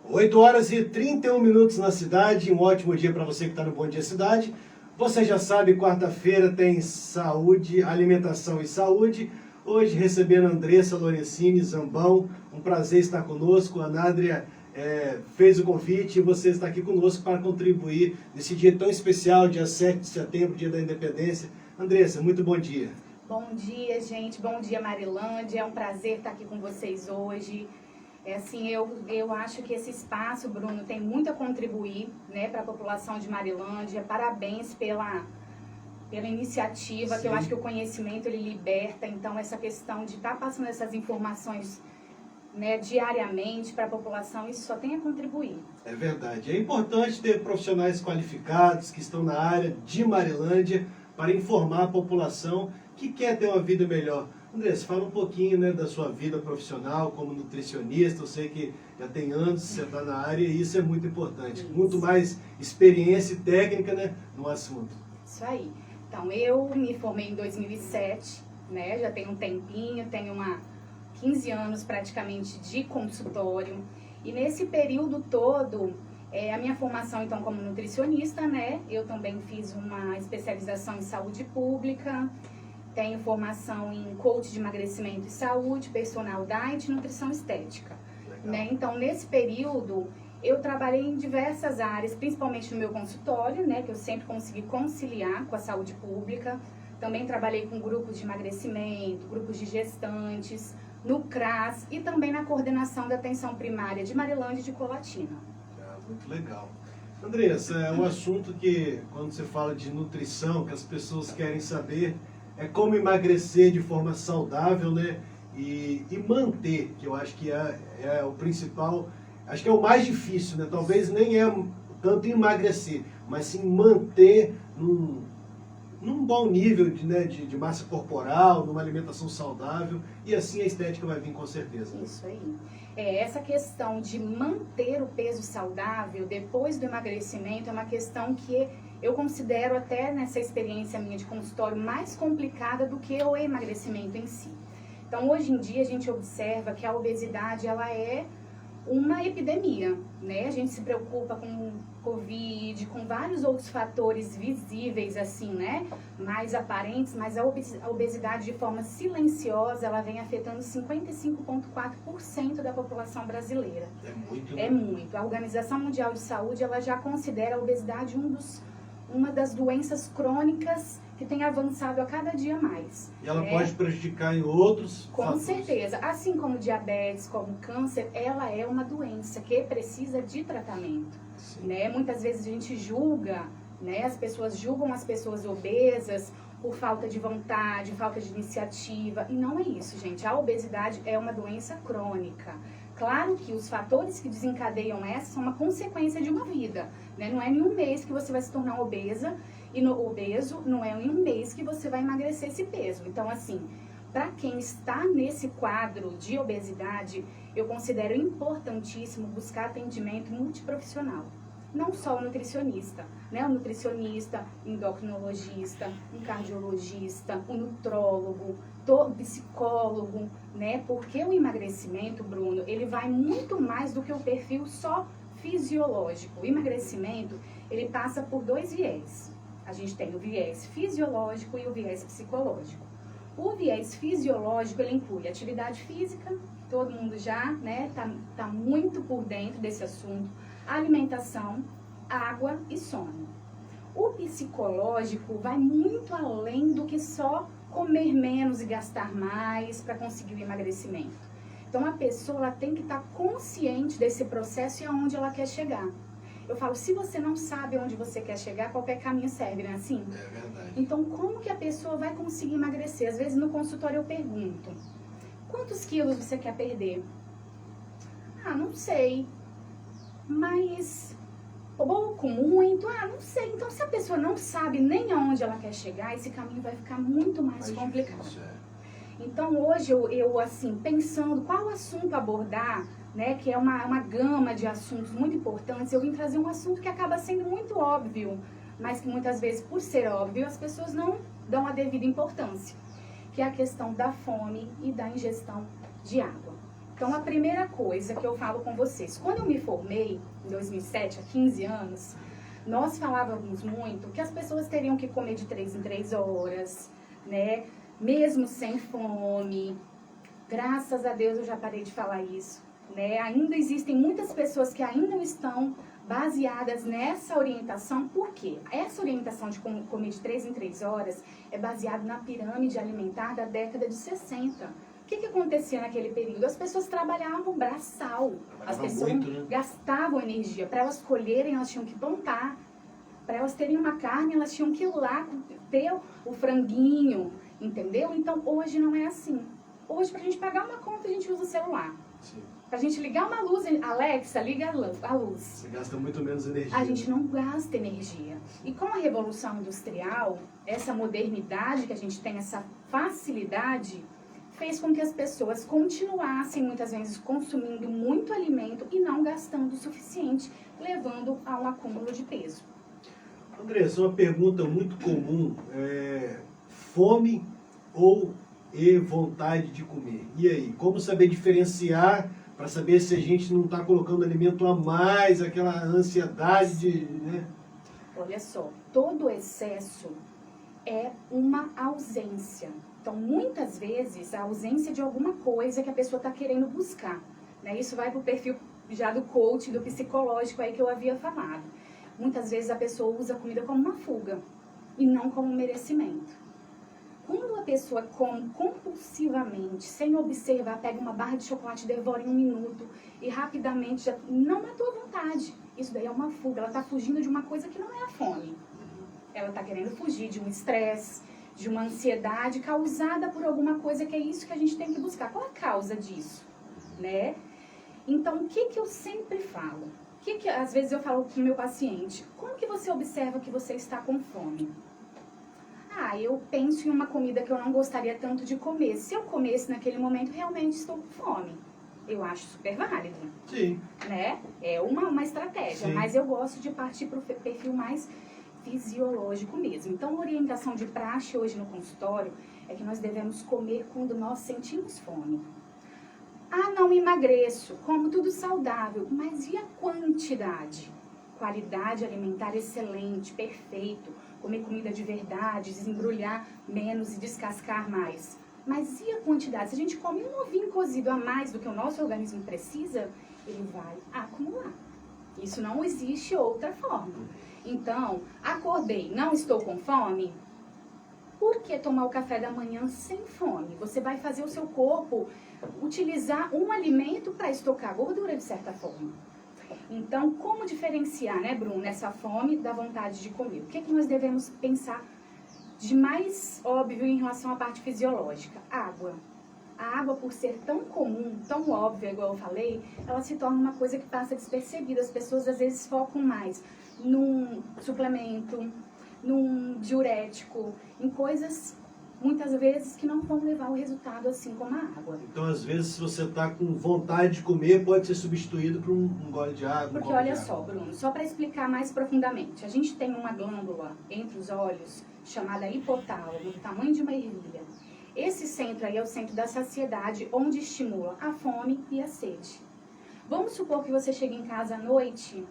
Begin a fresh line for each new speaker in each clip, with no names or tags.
8 horas e 31 minutos na cidade, um ótimo dia para você que está no Bom Dia Cidade. Você já sabe, quarta-feira tem saúde, alimentação e saúde. Hoje recebendo a Andressa Lorencini Zambão, um prazer estar conosco. A Nádria fez o convite e você está aqui conosco para contribuir nesse dia tão especial, dia 7 de setembro, dia da Independência. Andressa, muito bom dia.
Bom dia, gente. Bom dia, Marilândia. É um prazer estar aqui com vocês hoje. Eu acho que esse espaço, Bruno, tem muito a contribuir, né, para a população de Marilândia. Parabéns pela iniciativa. Sim. Que eu acho que o conhecimento, ele liberta. Então, essa questão de estar passando essas informações, né, diariamente para a população, isso só tem a contribuir. É
verdade. É importante ter profissionais qualificados que estão na área de Marilândia para informar a população que quer ter uma vida melhor. Andressa, fala um pouquinho, né, da sua vida profissional como nutricionista. Eu sei que já tem anos que você está na área e isso é muito importante. Isso. Muito mais experiência e técnica, né, no assunto.
Isso aí. Então, eu me formei em 2007, né, já tenho um tempinho, tenho 15 anos praticamente de consultório. E nesse período todo, a minha formação, então, como nutricionista, né, eu também fiz uma especialização em saúde pública. Tenho formação em coach de emagrecimento e saúde, personal diet e nutrição estética. Né? Então, nesse período, eu trabalhei em diversas áreas, principalmente no meu consultório, né, que eu sempre consegui conciliar com a saúde pública. Também trabalhei com grupos de emagrecimento, grupos de gestantes, no CRAS e também na coordenação da atenção primária de Marilândia e de Colatina.
Muito legal. Andressa, é um assunto que, quando você fala de nutrição, que as pessoas querem saber é como emagrecer de forma saudável, né? E manter, que eu acho que é o principal, acho que é o mais difícil, né? Talvez nem é tanto emagrecer, mas sim manter num bom nível de massa corporal, numa alimentação saudável, e assim a estética vai vir com certeza.
Isso aí. Essa questão de manter o peso saudável depois do emagrecimento é uma questão que eu considero até nessa experiência minha de consultório mais complicada do que o emagrecimento em si. Então, hoje em dia, a gente observa que a obesidade, ela é uma epidemia, né? A gente se preocupa com Covid, com vários outros fatores visíveis, assim, né? Mais aparentes, mas a obesidade, de forma silenciosa, ela vem afetando 55,4% da população brasileira.
É muito.
É muito. A Organização Mundial de Saúde, ela já considera a obesidade uma das doenças crônicas que tem avançado a cada dia mais.
E ela pode prejudicar em outros
fatores. Com certeza. Assim como diabetes, como câncer, ela é uma doença que precisa de tratamento. Né? Muitas vezes a gente julga, né? As pessoas julgam as pessoas obesas por falta de vontade, falta de iniciativa. E não é isso, gente. A obesidade é uma doença crônica. Claro que os fatores que desencadeiam essa são uma consequência de uma vida, né? Não é em um mês que você vai se tornar obesa e obeso, não é em um mês que você vai emagrecer esse peso. Então, assim, para quem está nesse quadro de obesidade, eu considero importantíssimo buscar atendimento multiprofissional. Não só o nutricionista, né? O nutricionista, endocrinologista, um cardiologista, um nutrólogo, psicólogo, né? Porque o emagrecimento, Bruno, ele vai muito mais do que o perfil só fisiológico. O emagrecimento, ele passa por 2 viés. A gente tem o viés fisiológico e o viés psicológico. O viés fisiológico, ele inclui atividade física, todo mundo já, né, tá muito por dentro desse assunto, alimentação, água e sono. O psicológico vai muito além do que só comer menos e gastar mais para conseguir o emagrecimento. Então, a pessoa ela tem que estar consciente desse processo e aonde ela quer chegar. Eu falo, se você não sabe onde você quer chegar, qualquer caminho serve, não é assim?
É verdade.
Então, como que a pessoa vai conseguir emagrecer? Às vezes, no consultório eu pergunto, quantos quilos você quer perder? Ah, não sei. Mas pouco, muito? Ah, não sei. Então, se a pessoa não sabe nem aonde ela quer chegar, esse caminho vai ficar muito mais complicado.
Difícil,
Então, hoje, eu assim, pensando qual assunto abordar, né, que é uma gama de assuntos muito importantes, eu vim trazer um assunto que acaba sendo muito óbvio, mas que muitas vezes, por ser óbvio, as pessoas não dão a devida importância, que é a questão da fome e da ingestão de água. Então, a primeira coisa que eu falo com vocês, quando eu me formei, em 2007, há 15 anos, nós falávamos muito que as pessoas teriam que comer de 3 em 3 horas, né? Mesmo sem fome. Graças a Deus eu já parei de falar isso, né? Ainda existem muitas pessoas que ainda não estão baseadas nessa orientação. Por quê? Essa orientação de comer de 3 em 3 horas é baseada na pirâmide alimentar da década de 60. O que acontecia naquele período? As pessoas trabalhavam braçal, as pessoas
muito, né?
gastavam energia. Para elas colherem, elas tinham que plantar. Para elas terem uma carne, elas tinham que ir lá ter o franguinho, entendeu? Então, hoje não é assim. Hoje, para a gente pagar uma conta, a gente usa o celular.
Sim.
Para a gente ligar uma luz, Alexa, liga a luz.
Você gasta muito menos energia.
A gente não gasta energia. E com a Revolução Industrial, essa modernidade que a gente tem, essa facilidade, fez com que as pessoas continuassem, muitas vezes, consumindo muito alimento e não gastando o suficiente, levando a um acúmulo de peso.
Andressa, uma pergunta muito comum fome ou vontade de comer? E aí, como saber diferenciar para saber se a gente não está colocando alimento a mais, aquela ansiedade né?
Olha só, todo excesso é uma ausência. Então, muitas vezes, a ausência de alguma coisa que a pessoa está querendo buscar. Né? Isso vai para o perfil já do coach, do psicológico aí que eu havia falado. Muitas vezes a pessoa usa a comida como uma fuga e não como um merecimento. Quando a pessoa come compulsivamente, sem observar, pega uma barra de chocolate, devora em 1 minuto e rapidamente já não matou a vontade. Isso daí é uma fuga, ela está fugindo de uma coisa que não é a fome. Ela está querendo fugir de um estresse, de uma ansiedade causada por alguma coisa que é isso que a gente tem que buscar. Qual a causa disso? Né? Então, o que eu sempre falo? Às vezes eu falo com o meu paciente, como que você observa que você está com fome? Eu penso em uma comida que eu não gostaria tanto de comer. Se eu comesse naquele momento, realmente estou com fome. Eu acho super válido.
Sim.
Né? É uma estratégia,
Sim.
Mas eu gosto de partir para o perfil mais fisiológico mesmo. Então, a orientação de praxe hoje no consultório é que nós devemos comer quando nós sentimos fome. Não emagreço, como tudo saudável, mas e a quantidade? Qualidade alimentar excelente, perfeito, comer comida de verdade, desembrulhar menos e descascar mais. Mas e a quantidade? Se a gente come um ovinho cozido a mais do que o nosso organismo precisa, ele vai acumular. Isso não existe outra forma. Então, acordei, não estou com fome? Por que tomar o café da manhã sem fome? Você vai fazer o seu corpo utilizar um alimento para estocar gordura de certa forma. Então, como diferenciar, né, Bruno, essa fome da vontade de comer? O que nós devemos pensar de mais óbvio em relação à parte fisiológica? Água. A água, por ser tão comum, tão óbvia, igual eu falei, ela se torna uma coisa que passa despercebida. As pessoas, às vezes, focam mais num suplemento, num diurético, em coisas, muitas vezes, que não vão levar o resultado assim como a água.
Então, às vezes, se você está com vontade de comer, pode ser substituído por um gole de água.
Porque olha só, Bruno, só para explicar mais profundamente, a gente tem uma glândula entre os olhos, chamada hipotálamo, do tamanho de uma ervilha. Esse centro aí é o centro da saciedade, onde estimula a fome e a sede. Vamos supor que você chegue em casa à noite,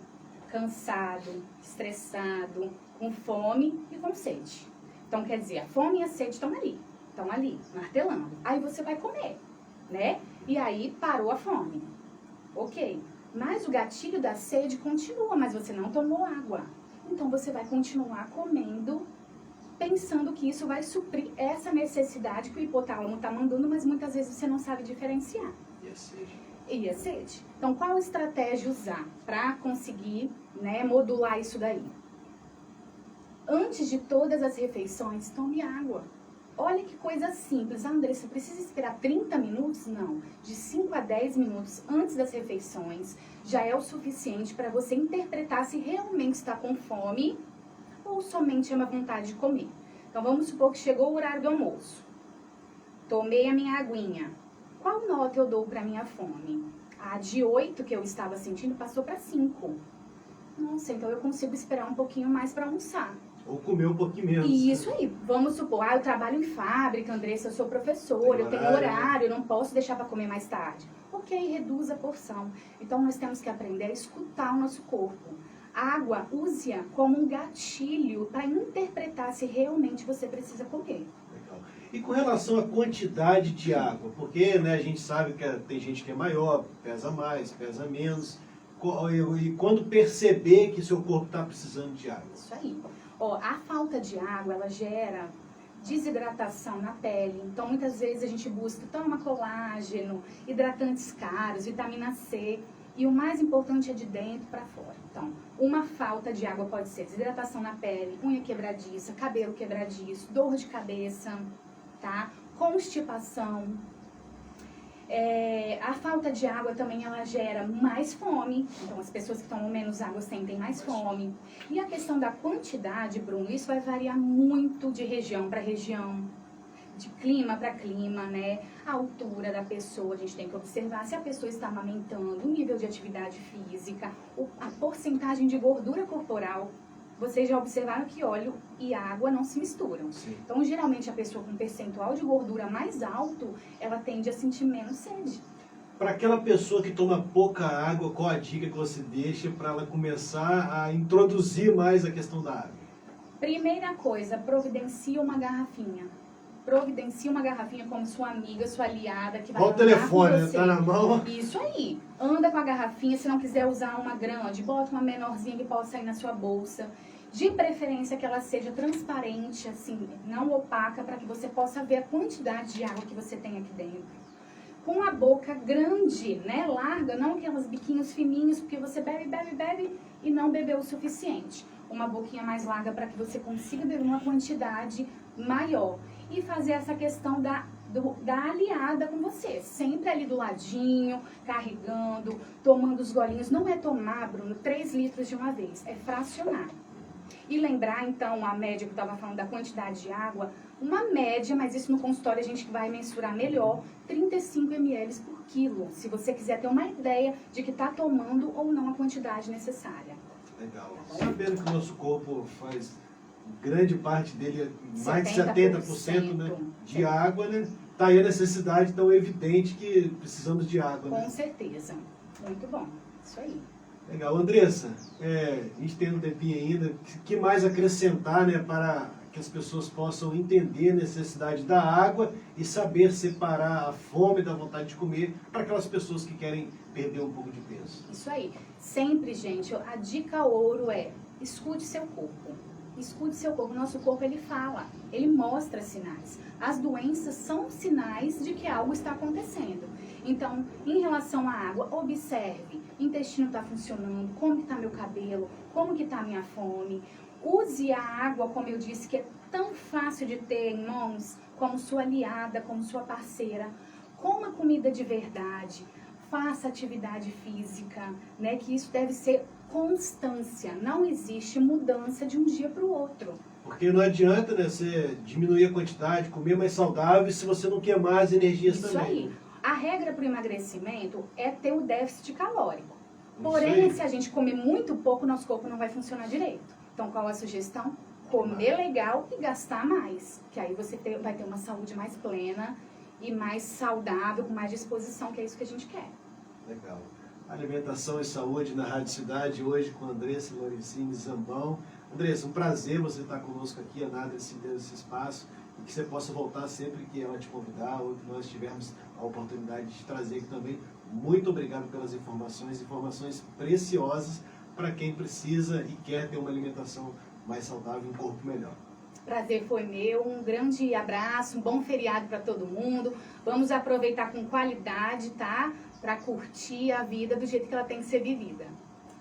cansado, estressado, com fome e com sede. Então, quer dizer, a fome e a sede estão ali, martelando. Aí você vai comer, né? E aí parou a fome. Ok. Mas o gatilho da sede continua, mas você não tomou água. Então, você vai continuar comendo, pensando que isso vai suprir essa necessidade que o hipotálamo está mandando, mas muitas vezes você não sabe diferenciar.
E a sede?
E a sede. Então, qual estratégia usar para conseguir, né, modular isso daí? Antes de todas as refeições, tome água. Olha que coisa simples. Andressa, precisa esperar 30 minutos? Não. De 5 a 10 minutos antes das refeições já é o suficiente para você interpretar se realmente está com fome ou somente é uma vontade de comer. Então, vamos supor que chegou o horário do almoço. Tomei a minha aguinha. Qual nota eu dou para minha fome? A de 8 que eu estava sentindo passou para 5. Nossa, então eu consigo esperar um pouquinho mais para almoçar.
Ou comer um pouquinho menos.
Isso aí. Vamos supor, eu trabalho em fábrica, Andressa, eu sou professora, eu tenho horário, eu não posso deixar para comer mais tarde. Ok, ok, reduz a porção. Então nós temos que aprender a escutar o nosso corpo. A água, use-a como um gatilho para interpretar se realmente você precisa comer.
Legal. E com relação à quantidade de água, porque né, a gente sabe que tem gente que é maior, pesa mais, pesa menos, e quando perceber que seu corpo está precisando de água?
Isso aí. Ó, a falta de água, ela gera desidratação na pele. Então, muitas vezes a gente busca, toma colágeno, hidratantes caros, vitamina C. E o mais importante é de dentro para fora. Então, uma falta de água pode ser desidratação na pele, unha quebradiça, cabelo quebradiço, dor de cabeça, tá? Constipação. A falta de água também ela gera mais fome. Então, as pessoas que tomam menos água sentem mais fome. E a questão da quantidade, Bruno, isso vai variar muito de região para região, de clima para clima, né? A altura da pessoa, a gente tem que observar se a pessoa está amamentando, o nível de atividade física, a porcentagem de gordura corporal. Vocês já observaram que óleo e água não se misturam.
Sim.
Então, geralmente, a pessoa com percentual de gordura mais alto, ela tende a sentir menos sede.
Para aquela pessoa que toma pouca água, qual a dica que você deixa para ela começar a introduzir mais a questão da água?
Primeira coisa, providencia uma garrafinha. Providencia uma garrafinha como sua amiga, sua aliada, que vai
Qual o telefone, né? Tá na mão?
Isso aí. Anda com a garrafinha, se não quiser usar uma grande, bota uma menorzinha que possa sair na sua bolsa. De preferência que ela seja transparente, assim, não opaca, para que você possa ver a quantidade de água que você tem aqui dentro. Com a boca grande, né, larga, não aqueles biquinhos fininhos, porque você bebe, bebe, bebe e não bebeu o suficiente. Uma boquinha mais larga para que você consiga beber uma quantidade maior. E fazer essa questão da aliada com você. Sempre ali do ladinho, carregando, tomando os golinhos. Não é tomar, Bruno, 3 litros de uma vez. É fracionar. E lembrar, então, a média que eu estava falando da quantidade de água, uma média, mas isso no consultório a gente vai mensurar melhor, 35 ml por quilo. Se você quiser ter uma ideia de que está tomando ou não a quantidade necessária.
Legal. Sabendo que o nosso corpo faz grande parte dele, mais de 70% né, de água, né? Tá aí a necessidade tão evidente que precisamos de água, né?
Com certeza. Muito bom. Isso aí.
Legal. Andressa, a gente tem um tempinho ainda, o que mais acrescentar, né, para que as pessoas possam entender a necessidade da água e saber separar a fome da vontade de comer para aquelas pessoas que querem perder um pouco de peso?
Isso aí. Sempre, gente, a dica ouro é: escute seu corpo. Escute seu corpo. Nosso corpo, ele fala, ele mostra sinais. As doenças são sinais de que algo está acontecendo. Então, em relação à água, observe. Intestino está funcionando, como que está meu cabelo, como que está a minha fome. Use a água, como eu disse, que é tão fácil de ter em mãos, como sua aliada, como sua parceira. Coma comida de verdade. Faça atividade física, né? Que isso deve ser constância. Não existe mudança de um dia para o outro.
Porque não adianta, né, você diminuir a quantidade, comer mais saudável, se você não queimar as energias
Isso
também.
aí. A regra para o emagrecimento é ter o déficit calórico. Porém, se a gente comer muito pouco, nosso corpo não vai funcionar direito. Então, qual a sugestão? Comer legal e gastar mais. Que aí você vai ter uma saúde mais plena e mais saudável, com mais disposição, que é isso que a gente quer.
Legal. Alimentação e saúde na Rádio Cidade, hoje com a Andressa Lorenzini Zambão. Andressa, um prazer você estar conosco aqui, a nada desse espaço, e que você possa voltar sempre que ela te convidar, ou que nós tivermos a oportunidade de te trazer aqui também. Muito obrigado pelas informações preciosas para quem precisa e quer ter uma alimentação mais saudável e um corpo melhor.
Prazer foi meu, um grande abraço, um bom feriado para todo mundo. Vamos aproveitar com qualidade, tá? Para curtir a vida do jeito que ela tem que ser vivida.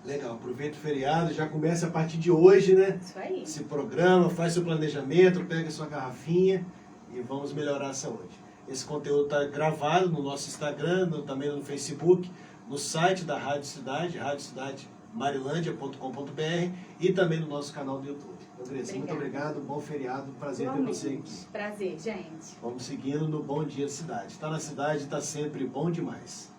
Legal, aproveita o feriado, já começa a partir de hoje, né?
Isso aí.
Se programa, faz seu planejamento, pega sua garrafinha e vamos melhorar a saúde. Esse conteúdo está gravado no nosso Instagram, também no Facebook, no site da Rádio Cidade, radiocidadeMarilândia.com.br e também no nosso canal do YouTube. Andressa, muito obrigado, bom feriado, prazer ter você aqui.
Prazer, gente.
Vamos seguindo no Bom Dia Cidade. Está na cidade, está sempre bom demais.